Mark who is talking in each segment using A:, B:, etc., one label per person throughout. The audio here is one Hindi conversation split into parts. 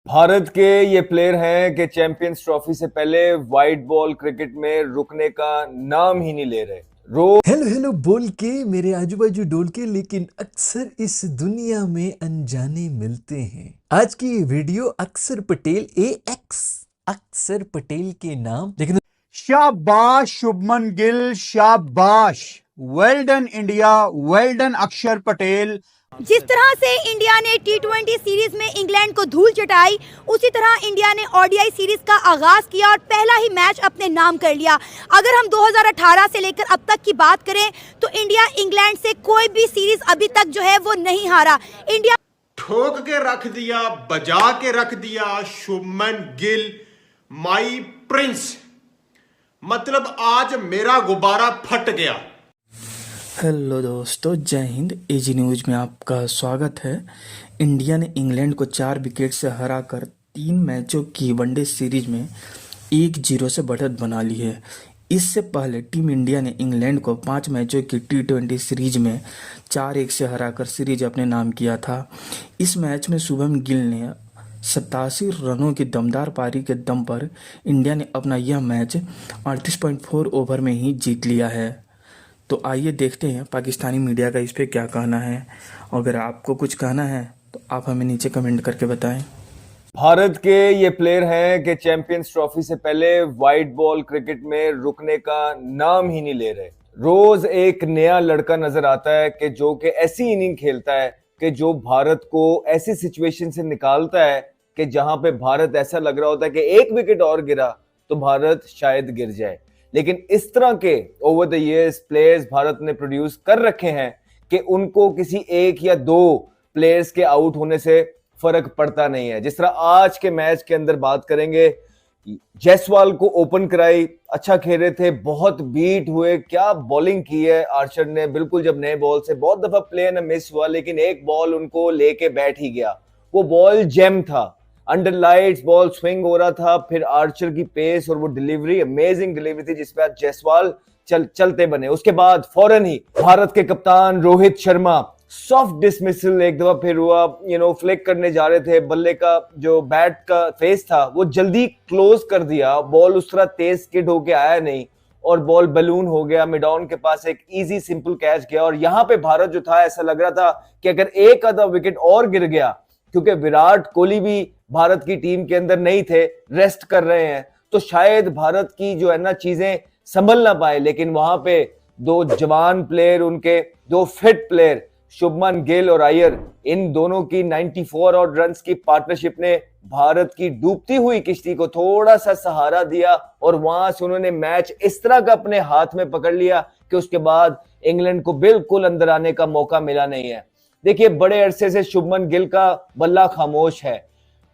A: भारत के ये प्लेयर हैं कि चैंपियंस ट्रॉफी से पहले वाइट बॉल क्रिकेट में रुकने का नाम ही नहीं ले रहे। रोज
B: हेलो हेलो बोल के मेरे आजू बाजू डोल के, लेकिन अक्सर इस दुनिया में अनजाने मिलते हैं। आज की ये वीडियो अक्षर पटेल AX अक्षर पटेल के नाम, लेकिन
C: शाबाश शुभमन गिल, शाबाश, well done India, well done अक्षर पटेल।
D: जिस तरह से इंडिया ने T20 सीरीज में इंग्लैंड को धूल चटाई, उसी तरह इंडिया ने ODI सीरीज का आगाज किया और पहला ही मैच अपने नाम कर लिया। अगर हम 2018 से लेकर अब तक की बात करें तो इंडिया इंग्लैंड से कोई भी सीरीज अभी तक जो है वो नहीं हारा। इंडिया
E: ठोक के रख दिया, बजा के रख दिया शुभमन गिल, माई प्रिंस। मतलब आज मेरा गुब्बारा फट गया।
F: हेलो दोस्तों, जय हिंद। एजी न्यूज़ में आपका स्वागत है। इंडिया ने इंग्लैंड को 4 विकेट से हराकर 3 मैचों की वनडे सीरीज में 1-0 से बढ़त बना ली है। इससे पहले टीम इंडिया ने इंग्लैंड को 5 मैचों की T20 सीरीज में 4-1 से हराकर सीरीज अपने नाम किया था। इस मैच में शुभमन गिल ने 87 रनों की दमदार पारी के दम पर इंडिया ने अपना यह मैच 38.4 ओवर में ही जीत लिया है। तो आइए देखते हैं पाकिस्तानी मीडिया का इस पे क्या कहना है। अगर आपको कुछ कहना है तो आप हमें नीचे कमेंट करके बताएं।
A: भारत के ये प्लेयर हैं कि चैंपियंस ट्रॉफी से पहले वाइट बॉल क्रिकेट में रुकने का नाम ही नहीं ले रहे। रोज एक नया लड़का नजर आता है कि जो कि ऐसी इनिंग खेलता है कि जो भारत को ऐसी सिचुएशन से निकालता है कि जहां पे भारत ऐसा लग रहा होता है कि एक विकेट और गिरा तो भारत शायद गिर जाए। लेकिन इस तरह के over the years players Bharat ने प्रोड्यूस कर रखे हैं कि उनको किसी एक या 2 प्लेयर्स के आउट होने से फर्क पड़ता नहीं है। जिस तरह आज के मैच के अंदर बात करेंगे, जायसवाल को ओपन कराई, अच्छा खेले थे, बहुत बीट हुए, क्या बॉलिंग की है आर्चर ने। बिल्कुल जब नए बॉल से बहुत दफा प्लेयर ने मिस हुआ, लेकिन एक बॉल उनको लेके बैठ ही गया। वो बॉल जेम था, अंडर लाइट्स बॉल स्विंग हो रहा था। फिर आर्चर की पेस और वो डिलीवरी, अमेजिंग डिलीवरी थी जिसपे आज जायसवाल चलते बने। उसके बाद फौरन ही भारत के कप्तान रोहित शर्मा सॉफ्ट डिसमिसल एक दफा फिर हुआ। फ्लिक करने जा रहे थे, बल्ले का जो बैट का फेस था वो जल्दी क्लोज कर दिया। बॉल उस तरह तेज स्किड होके आया नहीं और बॉल बलून हो गया। मिड ऑन के पास एक इजी सिंपल कैच गया और यहाँ पे भारत जो था, ऐसा लग रहा था कि अगर एक आधा विकेट और गिर गया, क्योंकि विराट कोहली भी भारत की टीम के अंदर नहीं थे, रेस्ट कर रहे हैं, तो शायद भारत की जो है ना चीजें संभल ना पाए। लेकिन वहां पे 2 जवान प्लेयर, उनके 2 फिट प्लेयर शुभमन गिल और अय्यर, इन दोनों की 94 और रन्स की पार्टनरशिप ने भारत की डूबती हुई किश्ती को थोड़ा सा सहारा दिया और वहां से उन्होंने मैच इस तरह का अपने हाथ में पकड़ लिया कि उसके बाद इंग्लैंड को बिल्कुल अंदर आने का मौका मिला नहीं है। देखिए, बड़े अरसे से शुभमन गिल का बल्ला खामोश है।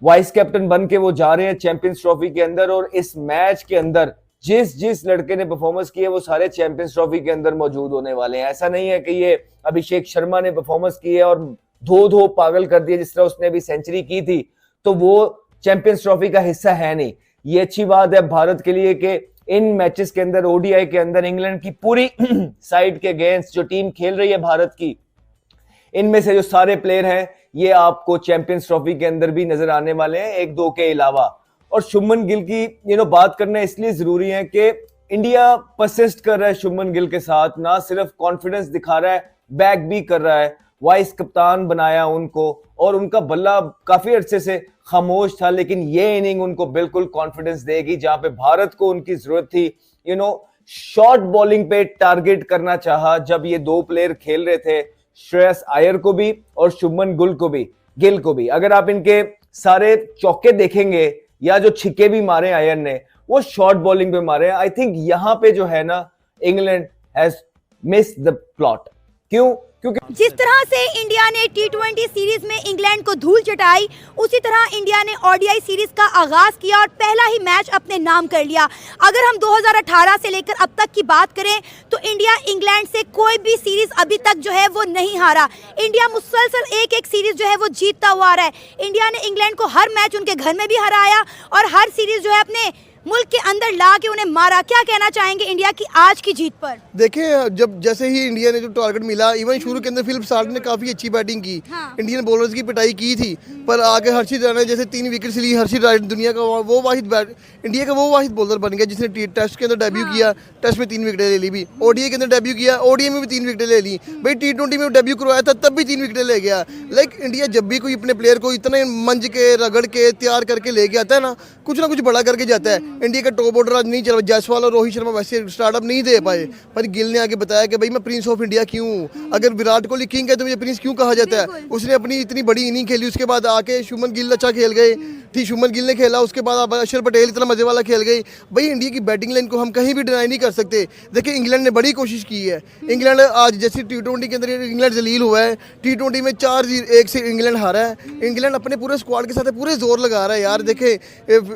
A: वाइस कैप्टन बन के वो जा रहे हैं चैंपियंस ट्रॉफी के अंदर और इस मैच के अंदर जिस लड़के ने परफॉर्मेंस की है वो सारे चैंपियंस ट्रॉफी के अंदर मौजूद होने वाले हैं। ऐसा नहीं है कि ये अभिषेक शर्मा ने परफॉर्मेंस की है और धो पागल कर दिया, जिस तरह उसने अभी सेंचुरी की थी, तो वो चैंपियंस ट्रॉफी का हिस्सा है नहीं। ये अच्छी बात है भारत के लिए कि इन मैचेस के अंदर, ODI के अंदर इंग्लैंड की पूरी साइड के अगेंस्ट जो टीम खेल रही है भारत की, इनमें से जो सारे प्लेयर हैं ये आपको चैंपियंस ट्रॉफी के अंदर भी नजर आने वाले हैं, 1-2 के अलावा। और शुभमन गिल की बात करना इसलिए जरूरी है कि इंडिया परसिस्ट कर रहा है शुभमन गिल के साथ, ना सिर्फ कॉन्फिडेंस दिखा रहा है, बैक भी कर रहा है। वाइस कप्तान बनाया उनको और उनका बल्ला काफी अरसे से खामोश था, लेकिन ये इनिंग उनको बिल्कुल कॉन्फिडेंस देगी। जहां पे भारत को उनकी जरूरत थी शॉर्ट बॉलिंग पे टारगेट करना चाहा, जब ये 2 प्लेयर खेल रहे थे, श्रेयस अय्यर को भी और शुभमन गिल को भी। अगर आप इनके सारे चौके देखेंगे या जो छिक्के भी मारे अय्यर ने, वो शॉर्ट बॉलिंग पे मारे। आई थिंक यहाँ पे जो है ना, England has missed the plot. क्यों? क्योंकि
D: जिस तरह से इंडिया ने T20 सीरीज में इंग्लैंड को धूल चटाई, उसी तरह इंडिया ने ODI सीरीज का आगाज किया और पहला ही मैच अपने नाम कर लिया। अगर हम 2018 से लेकर अब तक की बात करें तो इंडिया इंग्लैंड से कोई भी सीरीज अभी तक जो है वो नहीं हारा। इंडिया मुसलसल एक सीरीज जो है वो जीतता हुआ आ रहा है। इंडिया ने इंग्लैंड को हर मैच उनके घर में भी हराया और हर सीरीज जो है अपने मुल्क के अंदर ला के उन्हें मारा। क्या कहना चाहेंगे इंडिया की आज की जीत पर?
G: देखिए, जब जैसे ही इंडिया ने जो टारगेट मिला, इवन शुरू के अंदर फिलिप साल्ट ने काफ़ी अच्छी बैटिंग की, इंडियन बॉलर्स की पिटाई की थी, पर आगे हर्षित राणा जैसे 3 विकेट्स ली। हर्षित राणा दुनिया का वो वाहिद इंडिया का वो वाहिद बॉलर बन गया जिसने टेस्ट के अंदर डेब्यू किया, टेस्ट में 3 विकेटें ले ली भी, ओडीआई के अंदर डेब्यू किया, ओडीआई में भी 3 विकेटें ले ली भाई, T20 में डेब्यू करवाया था तब भी 3 विकेटें ले गया। लाइक इंडिया जब भी कोई अपने प्लेयर को इतने मंज के रगड़ के तैयार करके लेके आता है ना कुछ बड़ा करके जाता है। इंडिया का टॉप ऑर्डर आज नहीं चल, जायसवाल और रोहित शर्मा वैसे स्टार्टअप नहीं दे पाए, पर गिल ने आगे बताया कि भाई मैं प्रिंस ऑफ इंडिया क्यों हूँ, अगर विराट कोहली किंग है तो मुझे प्रिंस क्यों कहा जाता है। उसने अपनी इतनी बड़ी इनिंग खेली, उसके बाद आके शुभमन गिल अच्छा खेल गए, ठीक शुभमन गिल ने खेला, उसके बाद अब अक्षर पटेल इतना मजे वाला खेल गई। भाई इंडिया की बैटिंग लाइन को हम कहीं भी डिनाई नहीं कर सकते। देखिए इंग्लैंड ने बड़ी कोशिश की है, इंग्लैंड आज जैसे T20 के अंदर इंग्लैंड जलील हुआ है, T20 में 4-1 से इंग्लैंड हारा है। इंग्लैंड अपने पूरे स्क्वाड के साथ पूरे जोर लगा रहा है यार। देखे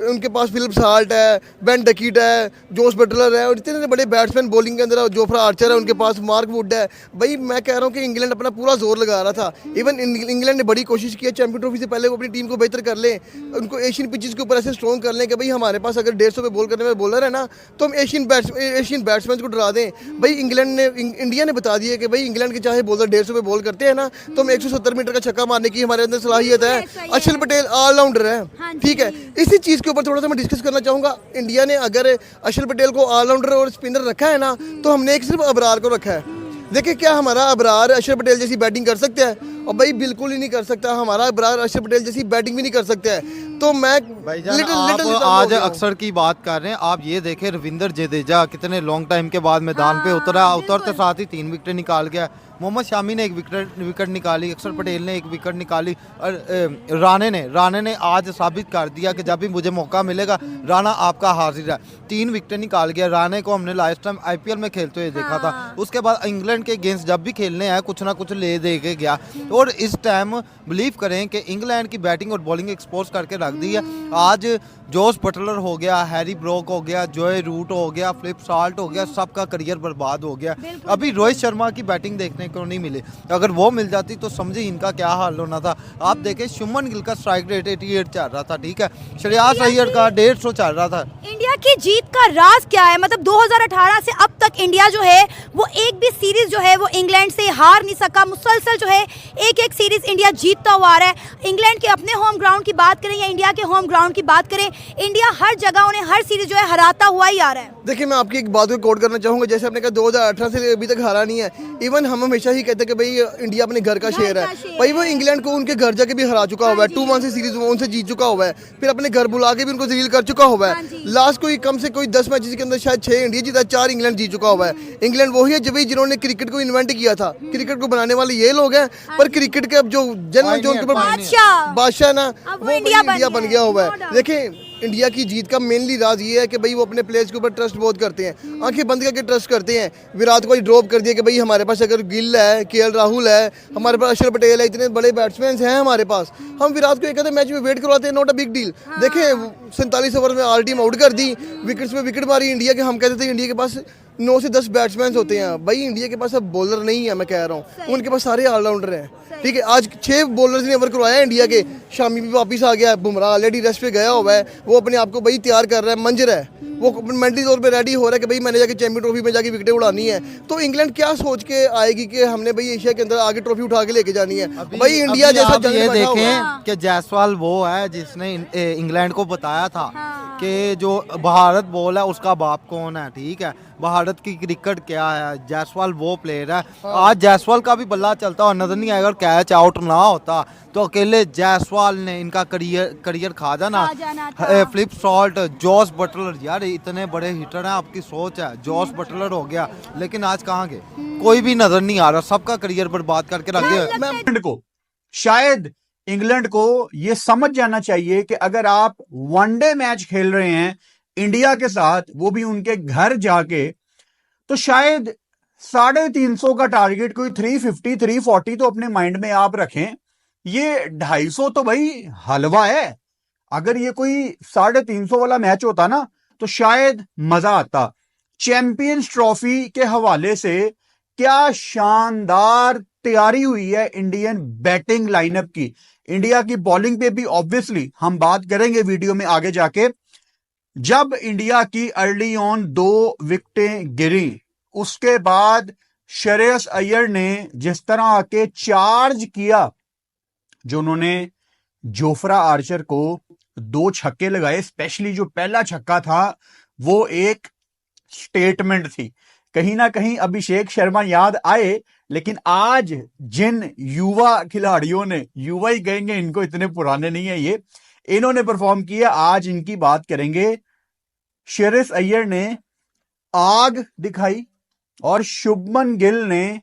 G: उनके पास फिलिप साल्ट है, बेन डकीट है, जोस बटलर है और इतने बड़े बैट्समैन बॉलिंग के अंदर, जोफ्रा आर्चर है उनके पास, मार्क वुड है। भाई मैं कह रहा हूँ कि इंग्लैंड अपना पूरा जोर लगा रहा था। इवन इंग्लैंड ने बड़ी कोशिश की है चैंपियन ट्रॉफी से पहले वो अपनी टीम को बेहतर कर ले, उनको एशियन पिचेस के ऊपर ऐसे स्ट्रॉन्ग कर लें कि भाई हमारे पास अगर 150 पे बॉल करने में बॉलर है ना तो हम एशियन बैट्समैन को डरा दें। भाई इंडिया ने बता दिया कि भाई इंग्लैंड के चाहे बॉलर 150 पे बॉल करते हैं ना तो हम 170 मीटर का छक्का मारने की हमारे अंदर सलाहियत है। अक्षर पटेल ऑलराउंडर है, ठीक है। इसी चीज़ के ऊपर थोड़ा सा मैं डिस्कस करना चाहूँगा। इंडिया ने अगर अक्षर पटेल को ऑलराउंडर और स्पिनर रखा है ना तो हमने एक सिर्फ अबरार को रखा है। देखिए क्या हमारा अबरार अक्षर पटेल जैसी बैटिंग कर सकता है? और भाई बिल्कुल ही नहीं कर सकता। हमारा अबरार अक्षर पटेल जैसी बैटिंग भी नहीं कर सकता है। तो मैं
H: आप आज अक्सर की बात कर रहे हैं, आप ये देखें रविंद्र जडेजा कितने लॉन्ग टाइम के बाद मैदान पे उतरते साथ ही 3 विकेट निकाल गया। मोहम्मद शामी ने एक विकेट निकाली, अक्षर पटेल ने एक विकेट निकाली और राणे ने आज साबित कर दिया कि जब भी मुझे मौका मिलेगा राणा आपका हाजिर है। 3 विकेट निकाल गया। राणे को हमने लास्ट टाइम IPL में खेलते हुए देखा था। उसके बाद इंग्लैंड के अगेंस्ट जब भी खेलने आया कुछ ना कुछ ले दे के गया। और इस टाइम बिलीव करें कि इंग्लैंड की बैटिंग और बॉलिंग एक्सपोज करके रख दी है। आज जोस बटलर हो गया, हैरी ब्रोक हो गया, जोए रूट हो गया, फिलिप साल्ट हो गया, सबका करियर बर्बाद हो गया। अभी रोहित शर्मा की बैटिंग देखने को नहीं मिली, अगर वो मिल जाती तो समझे इनका क्या हाल होना था। आप देखें शुभमन गिल का स्ट्राइक रेट 88 चल रहा था, ठीक है, श्रेयस अय्यर का 150 चल रहा था।
D: इंडिया की जीत का राज क्या है? मतलब 2018 से अब तक इंडिया जो है वो एक भी सीरीज जो है वो इंग्लैंड से हार नहीं सका। मुसलसल जो है एक सीरीज इंडिया जीतता हुआ आ रहा है। इंग्लैंड के अपने होम ग्राउंड की बात करें या इंडिया के होम ग्राउंड की बात करें, इंडिया हर जगह उन्हें हर सीरीज जो है हराता हुआ ही आ रहा है।
G: देखिए मैं आपकी एक बात को कोट करना चाहूँगा, जैसे आपने कहा 2018 से अभी तक हारा नहीं है। इवन हम हमेशा ही कहते हैं कि भाई इंडिया अपने घर का शेर है। भाई वो इंग्लैंड को उनके घर जाके भी हरा चुका हुआ है, 2-1 से सीरीज उनसे जीत चुका हुआ है, फिर अपने घर बुला के भी उनको जलील कर चुका हुआ है। लास्ट कम से कोई 10 मैचेस के अंदर शायद 6 इंडिया जीता, 4 इंग्लैंड जीत चुका हुआ है। इंग्लैंड वही है जब जिन्होंने क्रिकेट को इन्वेंट किया था। क्रिकेट को बनाने वाले ये लोग हैं, पर क्रिकेट के अब जो जनरल जो उनके ऊपर बादशाह ना वो इंडिया बन गया हुआ है। देखिए इंडिया की जीत का मेनली राज ये है कि भाई वो अपने प्लेयर्स के ऊपर ट्रस्ट बहुत करते हैं, आंखें बंद करके ट्रस्ट करते हैं। विराट कोहली ड्रॉप कर दिया कि भाई हमारे पास अगर गिल है, KL राहुल है, हमारे पास अक्षर पटेल है, इतने बड़े बैट्समैन हैं हमारे पास, हम विराट को एक आधे मैच में वेट करवाते हैं, नॉट अ बिग डील। देखें 47 ओवर में ऑल टीम आउट कर दी, विकेट्स में विकेट मारी इंडिया के। हम कहते थे इंडिया के पास 9 से 10 बैट्समैन होते हैं। भाई इंडिया के पास अब बॉलर नहीं है, मैं कह रहा हूँ उनके पास सारे ऑलराउंडर हैं, ठीक है। आज 6 बॉलर्स ने ओवर करवाया इंडिया के। शामी भी वापस आ गया, बुमराह ऑलरेडी रेस्ट पे गया हुआ है, वो अपने आप को भाई तैयार कर रहा है, मंजर है, वो मेंटली तौर पे रेडी हो रहा है कि भाई मैंने जाके चैंपियन ट्रॉफी में जाके विकेटें उड़ानी है। तो इंग्लैंड क्या सोच के आएगी कि हमने भाई एशिया के अंदर आगे ट्रॉफी उठा के लेके जानी है। भाई इंडिया जैसा
H: आप ये देखें कि जायसवाल वो है जिसने इंग्लैंड को बताया था कि जो भारत बॉल है उसका बाप कौन है, ठीक है, भारत की क्रिकेट क्या है। जायसवाल वो प्लेयर है। आज जायसवाल का भी बल्ला चलता और नजर नहीं आएगा, कैच आउट ना होता तो अकेले जायसवाल ने इनका करियर खा जाना। फिलिप साल्ट, जोस बटलर, यार इतने बड़े हिटर हैं, आपकी सोच है। जोस बटलर हो गया, लेकिन आज कहाँ गए, कोई भी नजर नहीं आ रहा, सबका करियर बर्बाद करके रख दिया।
C: शायद इंग्लैंड को ये समझ जाना चाहिए कि अगर आप वनडे मैच खेल रहे हैं इंडिया के साथ, वो भी उनके घर जाके, तो शायद 350 का टारगेट, कोई 350 340 तो अपने माइंड में आप रखें। ये 250 तो भाई हलवा है। अगर ये कोई 350 वाला मैच होता ना तो शायद मजा आता। चैंपियंस ट्रॉफी के हवाले से क्या शानदार तैयारी हुई है इंडियन बैटिंग लाइनअप की। इंडिया की बॉलिंग पे भी ऑब्वियसली हम बात करेंगे वीडियो में आगे जाके, जब इंडिया की अर्ली ऑन 2 विकेटें गिरी, उसके बाद श्रेयस अय्यर ने जिस तरह आके चार्ज किया, जो उन्होंने जोफ्रा आर्चर को 2 छक्के लगाए, स्पेशली जो पहला छक्का था वो एक स्टेटमेंट थी। कहीं ना कहीं अभिषेक शर्मा याद आए, लेकिन आज जिन युवा खिलाड़ियों ने, युवा ही कहेंगे इनको, इतने पुराने नहीं है ये, इन्होंने परफॉर्म किया, आज इनकी बात करेंगे। श्रेयस अय्यर ने आग दिखाई और शुभमन गिल ने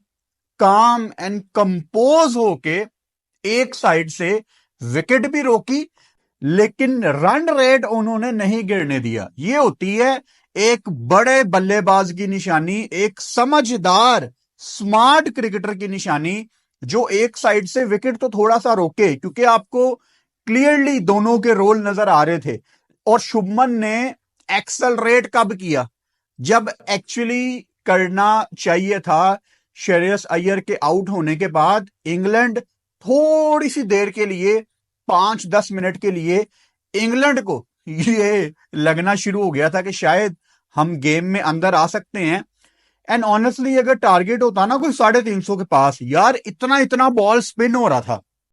C: काम एंड कंपोज होके एक साइड से विकेट भी रोकी, लेकिन रन रेट उन्होंने नहीं गिरने दिया। ये होती है एक बड़े बल्लेबाज की निशानी, एक समझदार स्मार्ट क्रिकेटर की निशानी, जो एक साइड से विकेट तो थोड़ा सा रोके, क्योंकि आपको क्लियरली दोनों के रोल नजर आ रहे थे। और शुभमन ने एक्सेलरेट कब किया? जब एक्चुअली करना चाहिए था। श्रेयस अय्यर के आउट होने के बाद इंग्लैंड थोड़ी सी देर के लिए, 5-10 मिनट के लिए, इंग्लैंड को ये लगना शुरू हो गया था कि शायद हम गेम में अंदर आ सकते हैं। एंड ऑनेस्टली अगर टारगेट होता ना कोई 350 के पास, यार इतना बॉल स्पिन हो रहा था,